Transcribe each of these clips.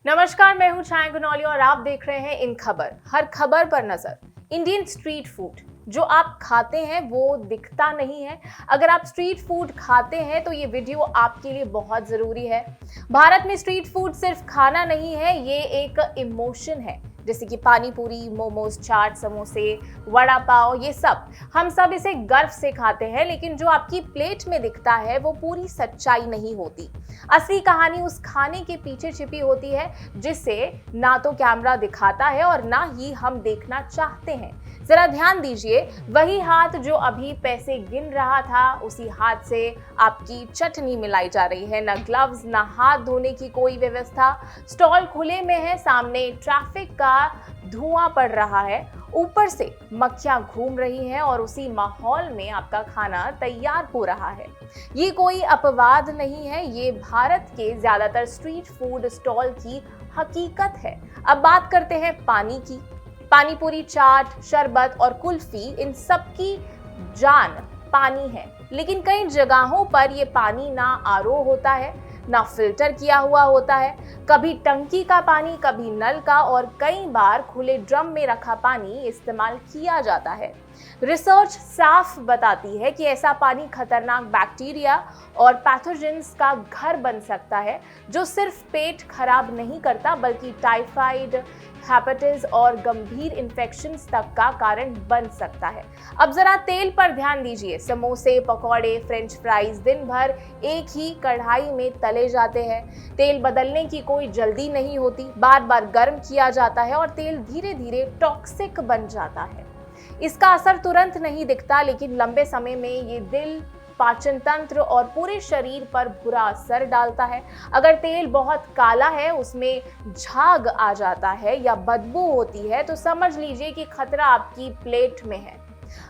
नमस्कार, मैं हूं छाया गुनौली और आप देख रहे हैं इन खबर। हर खबर पर नजर। इंडियन स्ट्रीट फूड जो आप खाते हैं वो दिखता नहीं है। अगर आप स्ट्रीट फूड खाते हैं तो ये वीडियो आपके लिए बहुत जरूरी है। भारत में स्ट्रीट फूड सिर्फ खाना नहीं है, ये एक इमोशन है। जैसे कि पानी पूरी, मोमोज, चाट, समोसे, वड़ा पाव, ये सब हम सब इसे गर्व से खाते हैं, लेकिन जो आपकी प्लेट में दिखता है वो पूरी सच्चाई नहीं होती। असली कहानी उस खाने के पीछे छिपी होती है जिसे ना तो कैमरा दिखाता है और ना ही हम देखना चाहते हैं। जरा ध्यान दीजिए, वही हाथ जो अभी पैसे गिन रहा था, उसी हाथ से आपकी चटनी मिलाई जा रही है। ना ग्लव्स, ना हाथ धोने की कोई व्यवस्था। स्टॉल खुले में है, सामने ट्रैफिक का धुआं पड़ रहा है, ऊपर से मक्खियां घूम रही हैं और उसी माहौल में आपका खाना तैयार हो रहा है। ये कोई अपवाद नहीं है, ये भारत के ज्यादातर स्ट्रीट फूड स्टॉल की हकीकत है। अब बात करते हैं पानी की। पानी पूरी, चाट, शरबत और कुल्फी, इन सब की जान पानी है। लेकिन कई जगहों पर ये पानी ना आरओ होता है, ना फिल्टर किया हुआ होता है। कभी टंकी का पानी, कभी नल का, और कई बार खुले ड्रम में रखा पानी इस्तेमाल किया जाता है। रिसर्च साफ बताती है कि ऐसा पानी खतरनाक बैक्टीरिया और पैथोजेंस का घर बन सकता है, जो सिर्फ पेट खराब नहीं करता बल्कि टाइफाइड, हेपेटाइटिस और गंभीर इन्फेक्शंस तक का कारण बन सकता है। अब जरा तेल पर ध्यान दीजिए। समोसे, पकौड़े, फ्रेंच फ्राइज दिन भर एक ही कढ़ाई में तले जाते हैं। तेल बदलने की कोई जल्दी नहीं होती, बार बार गर्म किया जाता है और तेल धीरे धीरे टॉक्सिक बन जाता है। इसका असर तुरंत नहीं दिखता, लेकिन लंबे समय में ये दिल, पाचन तंत्र और पूरे शरीर पर बुरा असर डालता है। अगर तेल बहुत काला है, उसमें झाग आ जाता है या बदबू होती है, तो समझ लीजिए कि खतरा आपकी प्लेट में है।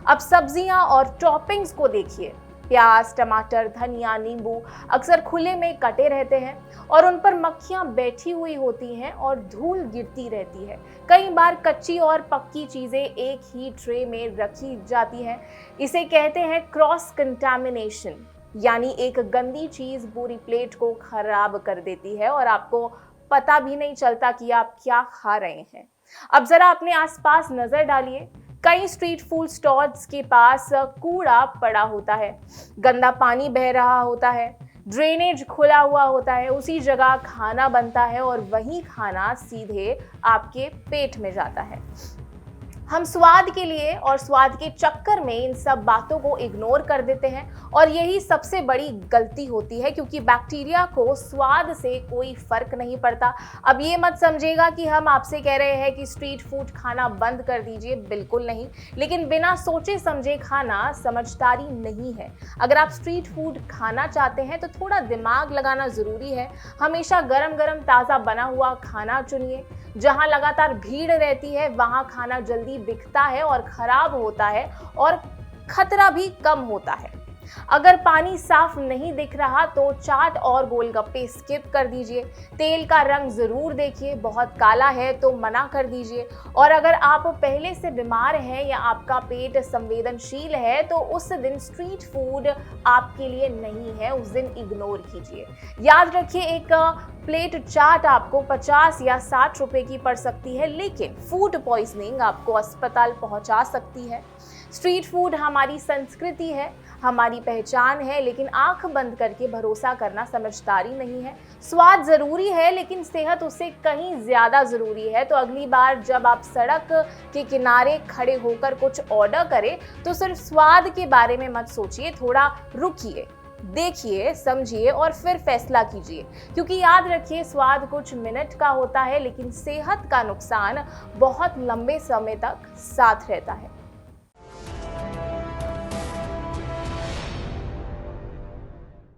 अब सब्जियां और टॉपिंग्स को देखिए। प्याज, टमाटर, धनिया, नींबू अक्सर खुले में कटे रहते हैं और उन पर मक्खियां बैठी हुई होती हैं और धूल गिरती रहती है। कई बार कच्ची और पक्की चीजें एक ही ट्रे में रखी जाती हैं। इसे कहते हैं क्रॉस कंटामिनेशन, यानी एक गंदी चीज पूरी प्लेट को खराब कर देती है और आपको पता भी नहीं चलता कि आप क्या खा रहे हैं। अब जरा अपने आसपास नजर डालिए। कई स्ट्रीट फूड स्टॉल्स के पास कूड़ा पड़ा होता है, गंदा पानी बह रहा होता है, ड्रेनेज खुला हुआ होता है, उसी जगह खाना बनता है और वही खाना सीधे आपके पेट में जाता है। हम स्वाद के लिए और स्वाद के चक्कर में इन सब बातों को इग्नोर कर देते हैं और यही सबसे बड़ी गलती होती है, क्योंकि बैक्टीरिया को स्वाद से कोई फर्क नहीं पड़ता। अब ये मत समझिएगा कि हम आपसे कह रहे हैं कि स्ट्रीट फूड खाना बंद कर दीजिए, बिल्कुल नहीं। लेकिन बिना सोचे समझे खाना समझदारी नहीं है। अगर आप स्ट्रीट फूड खाना चाहते हैं तो थोड़ा दिमाग लगाना जरूरी है। हमेशा गरम गरम ताज़ा बना हुआ खाना चुनिए। जहां लगातार भीड़ रहती है वहां खाना जल्दी बिकता है और खराब होता है और खतरा भी कम होता है। अगर पानी साफ नहीं दिख रहा तो चाट और गोलगप्पे स्किप कर दीजिए। तेल का रंग जरूर देखिए, बहुत काला है तो मना कर दीजिए। और अगर आप पहले से बीमार हैं या आपका पेट संवेदनशील है तो उस दिन स्ट्रीट फूड आपके लिए नहीं है, उस दिन इग्नोर कीजिए। याद रखिए, एक प्लेट चाट आपको 50 या 60 रुपए की पड़ सकती है, लेकिन फूड पॉइजनिंग आपको अस्पताल पहुंचा सकती है। स्ट्रीट फूड हमारी संस्कृति है, हमारी पहचान है, लेकिन आंख बंद करके भरोसा करना समझदारी नहीं है। स्वाद जरूरी है, लेकिन सेहत उससे कहीं ज्यादा जरूरी है। तो अगली बार जब आप सड़क के किनारे खड़े होकर कुछ ऑर्डर करें तो सिर्फ स्वाद के बारे में मत सोचिए, थोड़ा रुकिए, देखिए, समझिए और फिर फैसला कीजिए। क्योंकि याद रखिए, स्वाद कुछ मिनट का होता है, लेकिन सेहत का नुकसान बहुत लंबे समय तक साथ रहता है।